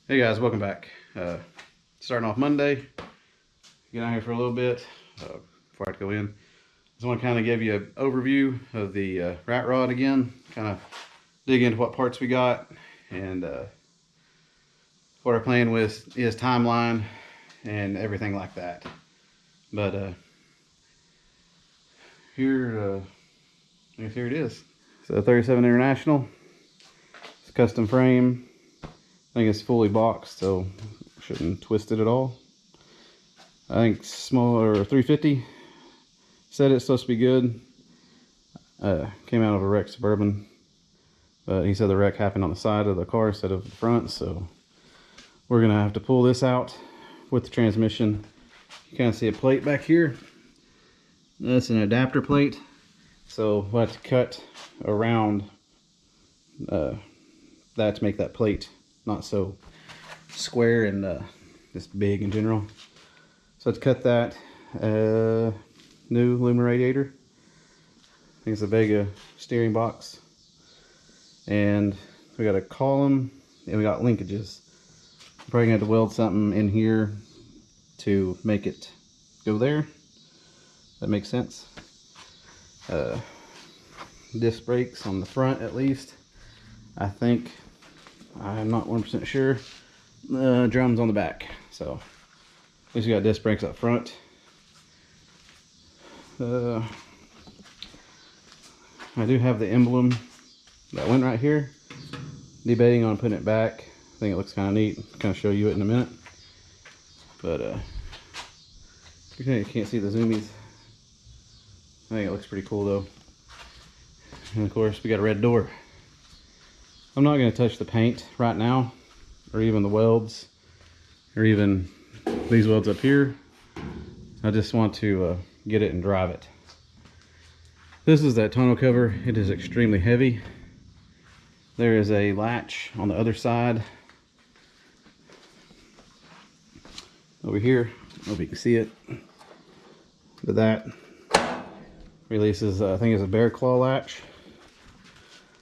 Hey guys, welcome back. Starting off Monday, get out here for a little bit before I have to go in. Just want to kind of give you an overview of the RatRod again, kind of dig into what parts we got and what our plan with is, timeline and everything like that. But here, I guess here it is. So 37 International, it's a custom frame. I think it's fully boxed, so shouldn't twist it at all. I think smaller 350 said it's supposed to be good. Came out of a wrecked Suburban, but he said the wreck happened on the side of the car instead of the front, so we're gonna have to pull this out with the transmission. You kind of see a plate back here. That's an adapter plate, so we'll have to cut around that to make that plate not so square and just big in general. So let's cut that. New aluminum radiator. I think it's a Vega steering box. And we got a column and we got linkages. Probably gonna have to weld something in here to make it go there. That makes sense. Disc brakes on the front at least. I think, I'm not 100% sure. Drums on the back. So at least we got disc brakes up front. I do have the emblem that went right here. Debating on putting it back. I think it looks kind of neat. Kind of show you it in a minute. But you can't see the zoomies. I think it looks pretty cool though. And of course we got a red door. I'm not going to touch the paint right now, or even the welds, or even these welds up here. I just want to get it and drive it. This is that tonneau cover. It is extremely heavy. There is a latch on the other side. Over here, I don't know if you can see it. But that releases, I think it's a bear claw latch.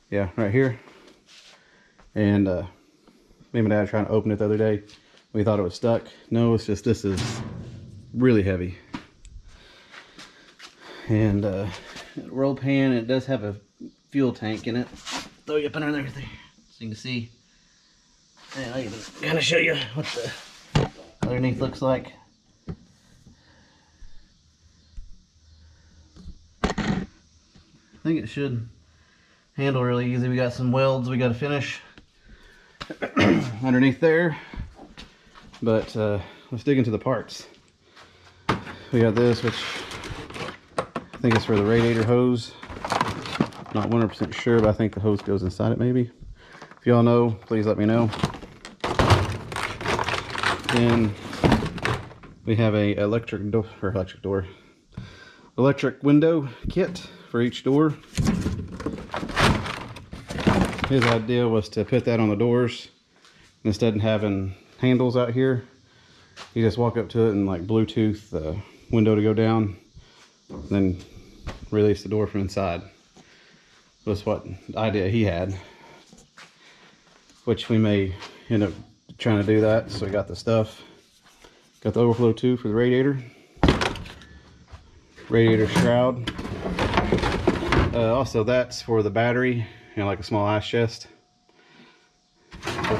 Yeah, right here. And me and my dad trying to open it the other day. We thought it was stuck. No, it's just this is really heavy. And roll pan, it does have a fuel tank in it. Throw you up under there so you can see. And I'll even kind of show you what the underneath looks like. I think it should handle really easy. We got some welds we got to finish underneath there, but let's dig into the parts. We got this, which I think is for the radiator hose. Not 100% sure, but I think the hose goes inside it maybe. If y'all know, please let me know. Then we have a electric window kit for each door. His idea was to put that on the doors instead of having handles out here. You just walk up to it and like Bluetooth the window to go down, then release the door from inside. That's what idea he had, which we may end up trying to do that. So we got the stuff, got the overflow tube for the radiator shroud. Also that's for the battery. Like a small ice chest, which I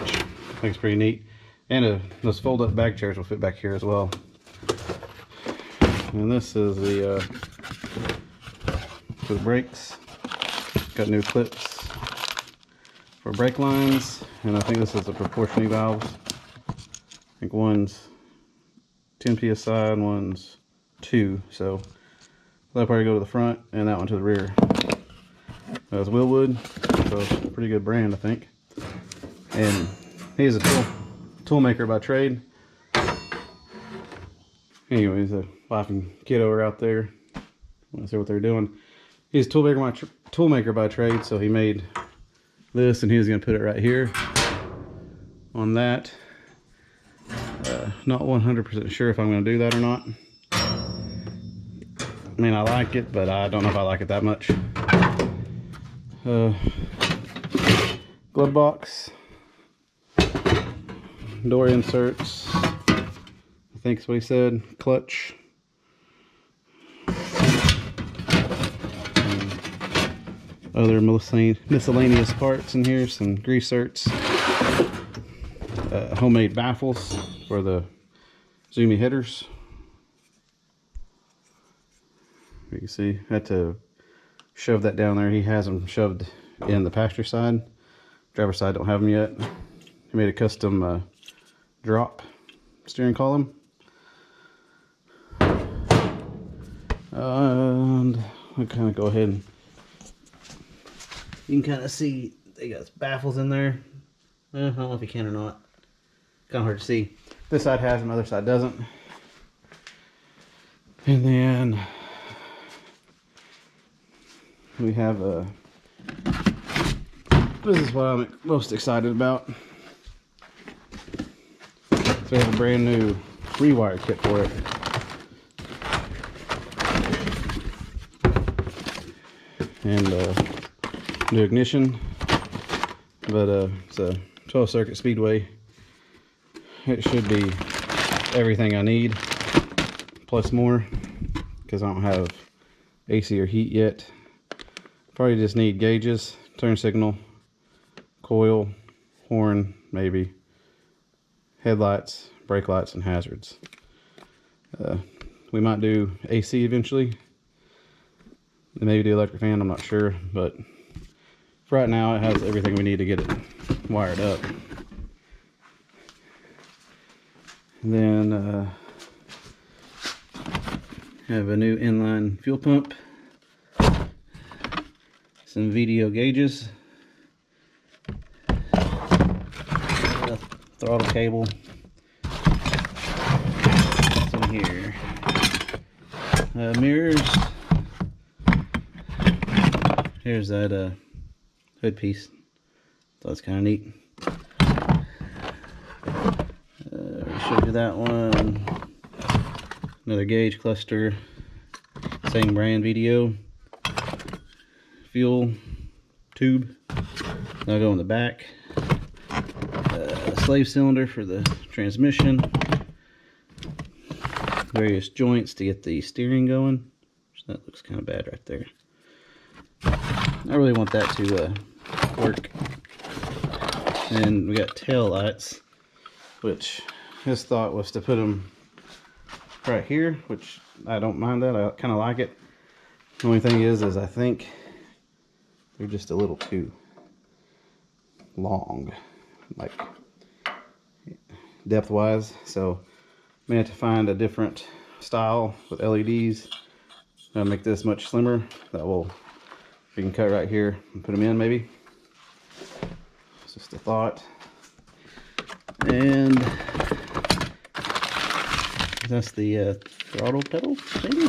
think is pretty neat. And those fold-up bag chairs will fit back here as well. And this is the for the brakes. Got new clips for brake lines, and I think this is the proportioning valves. I think one's 10 psi and one's 2, so that'll probably go to the front and that one to the rear. It's Willwood, so it's a pretty good brand, I think. And he's a tool maker by trade. Anyways, the wife and kid over out there, want to see what they're doing. He's a tool maker by trade, so he made this, and he was going to put it right here on that. Not 100% sure if I'm going to do that or not. I mean, I like it, but I don't know if I like it that much. Glove box. door inserts. I think that's what he said. Clutch. Other miscellaneous parts in here. Some grease certs. Homemade baffles for the zoomy headers. You can see, I had to shove that down there. He has them shoved in the passenger side. Driver's side don't have them yet. He made a custom drop steering column. And I'll kind of go ahead and you can kind of see they got baffles in there. I don't know if you can or not. Kind of hard to see. This side has them, the other side doesn't. And then we have a. This is what I'm most excited about. So we have a brand new rewire kit for it. And new ignition. But it's a 12 circuit Speedway. It should be everything I need, plus more, because I don't have AC or heat yet. Probably just need gauges, turn signal, coil, horn, maybe, headlights, brake lights, and hazards. We might do AC eventually. Maybe do electric fan, I'm not sure, but for right now it has everything we need to get it wired up. And then have a new inline fuel pump, some VDO gauges, a throttle cable, some here, mirrors. Here's that hood piece. Thought it's kind of neat. Showed you that one. Another gauge cluster, same brand VDO. Fuel tube. That'll go in the back. Slave cylinder for the transmission. Various joints to get the steering going. That looks kind of bad right there. I really want that to work. And we got tail lights, which his thought was to put them right here, which I don't mind that. I kind of like it. The only thing is I think they're just a little too long, like depth wise. So may have to find a different style with LEDs. I'll make this much slimmer. That will, we can cut right here and put them in maybe. It's just a thought. And that's the throttle pedal maybe.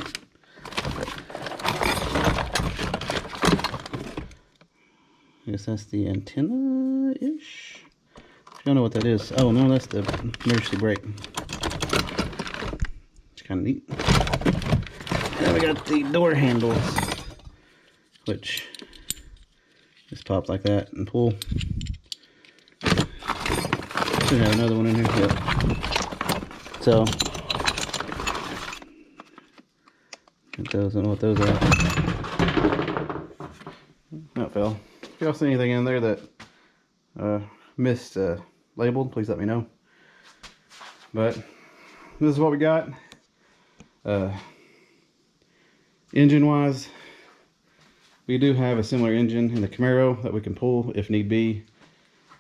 I guess that's the antenna-ish. I don't know what that is. Oh no, that's the emergency brake. It's kind of neat. Then we got the door handles, which just pop like that and pull. Should have another one in here. Yep. So those, I don't know what those are. That fell. If y'all see anything in there that missed labeled, please let me know. But this is what we got. Engine wise, we do have a similar engine in the Camaro that we can pull if need be.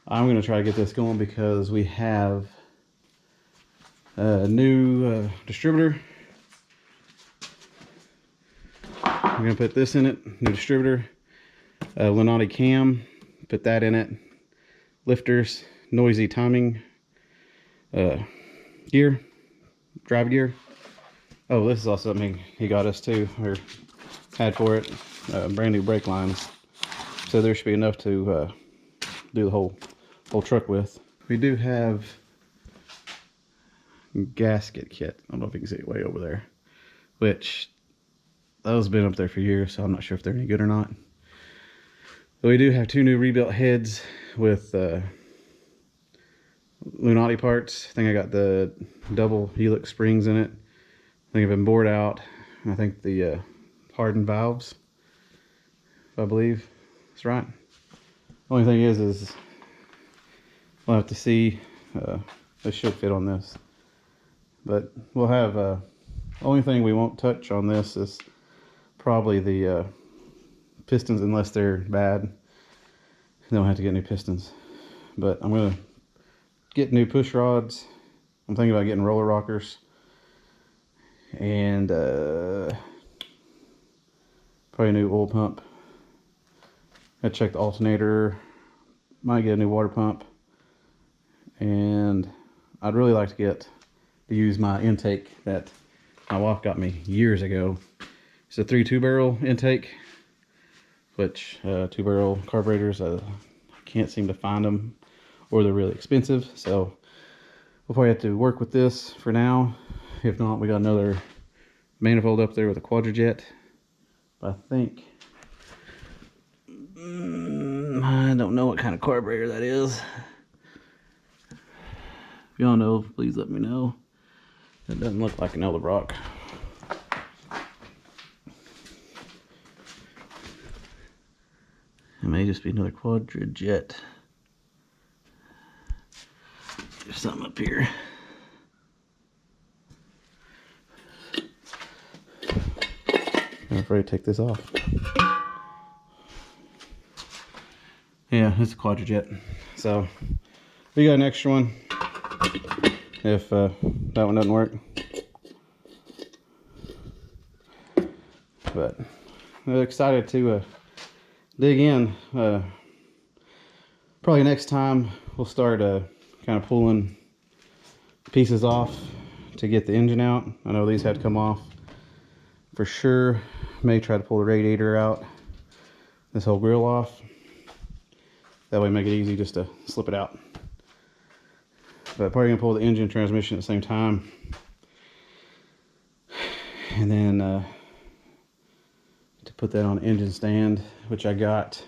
I'm going to try to get this going because we have a new distributor. I'm going to put this in it, new distributor, Lenati cam, put that in it, lifters, noisy timing, gear, drive gear. Oh, this is also something he got us too, or had for it, brand new brake lines. So there should be enough to do the whole truck with. We do have gasket kit. I don't know if you can see it way over there, which those have been up there for years, so I'm not sure if they're any good or not. But we do have two new rebuilt heads with Lunati parts. I think I got the double helix springs in it. I think I've been bored out. I think the hardened valves, if I believe that's right. Only thing is we'll have to see. This should fit on this, but we'll have. Only thing we won't touch on this is probably the pistons, unless they're bad. Then we'll have to get new pistons. But I'm gonna get new push rods. I'm thinking about getting roller rockers, and probably a new oil pump. I check the alternator. Might get a new water pump, and I'd really like to use my intake that my wife got me years ago. It's a 3 2-barrel intake, which 2-barrel carburetors, I can't seem to find them, or they're really expensive. So we'll probably have to work with this for now. If not, we got another manifold up there with a quadrajet. I think I don't know what kind of carburetor that is. If y'all know, please let me know. It doesn't look like an Edelbrock. It may just be another quadrajet. There's something up here. I'm afraid to take this off. Yeah, it's a quadrajet. So we got an extra one if that one doesn't work. But I'm excited to dig in. Probably next time we'll start kind of pulling pieces off to get the engine out. I know these had to come off for sure. May try to pull the radiator out, this whole grill off. That way make it easy just to slip it out. But probably gonna pull the engine and transmission at the same time. And then to put that on the engine stand, which I got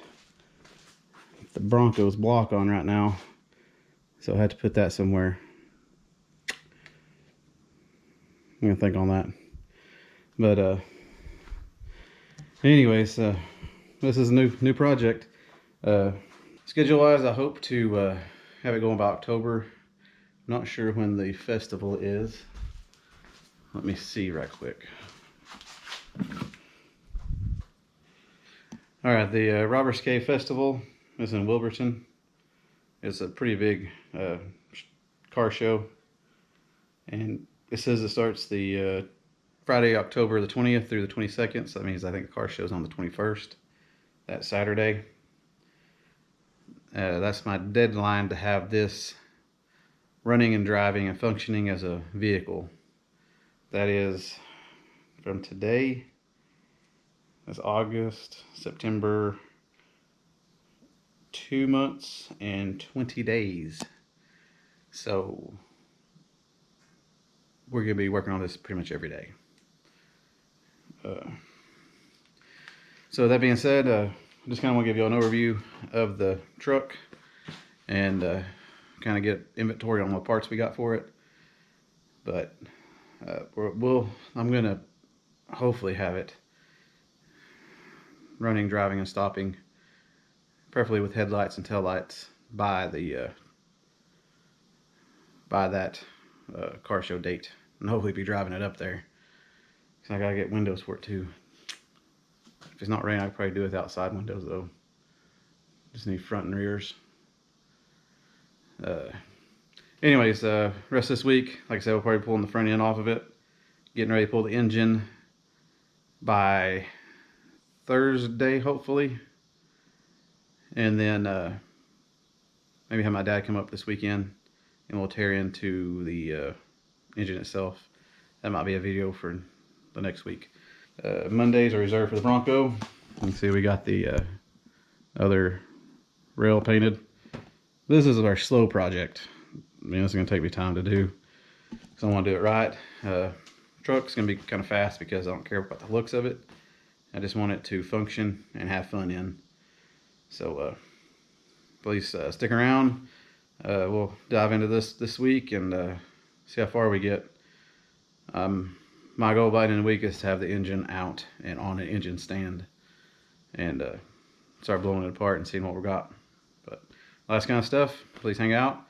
the Bronco's block on right now. So I had to put that somewhere. I'm gonna think on that. But anyways, this is a new project. Schedule wise, I hope to have it going by October. Not sure when the festival is. Let me see right quick. All right, the Robbers Cave Festival is in Wilburton. It's a pretty big car show, and it says it starts the Friday, October the 20th through the 22nd. So that means I think the car show's on the 21st, that Saturday. That's my deadline to have this running and driving and functioning as a vehicle. That is from today. That's August, September, 2 months and 20 days. So we're gonna be working on this pretty much every day. So that being said, I just kind of want to give you an overview of the truck and kind of get inventory on what parts we got for it. But I'm gonna hopefully have it running, driving, and stopping, preferably with headlights and taillights, by that car show date, and hopefully be driving it up there. Cause I gotta get windows for it too. If it's not raining, I could probably do it with outside windows though. Just need front and rears. Anyways, rest of this week, like I said, we'll probably be pulling the front end off of it, getting ready to pull the engine by Thursday, hopefully. And then maybe have my dad come up this weekend and we'll tear into the engine itself. That might be a video for the next week. Mondays are reserved for the Bronco. You can see we got the other rail painted. This is our slow project. I mean, this is gonna take me time to do, because I want to do it right. Truck's gonna be kind of fast because I don't care about the looks of it. I just want it to function and have fun in. So please stick around. we'll dive into this week and see how far we get. My goal by the end of the week is to have the engine out and on an engine stand and start blowing it apart and seeing what we got. But last kind of stuff, please hang out.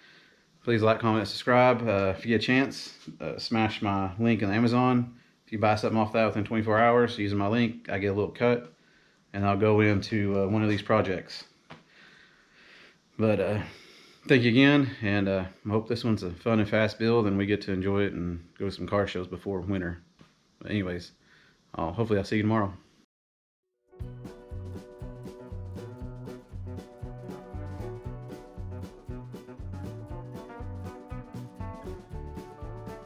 Please like, comment, subscribe. If you get a chance, smash my link in Amazon. If you buy something off that within 24 hours using my link, I get a little cut and I'll go into one of these projects. But thank you again, and I hope this one's a fun and fast build and we get to enjoy it and go to some car shows before winter. But anyways, hopefully I'll see you tomorrow.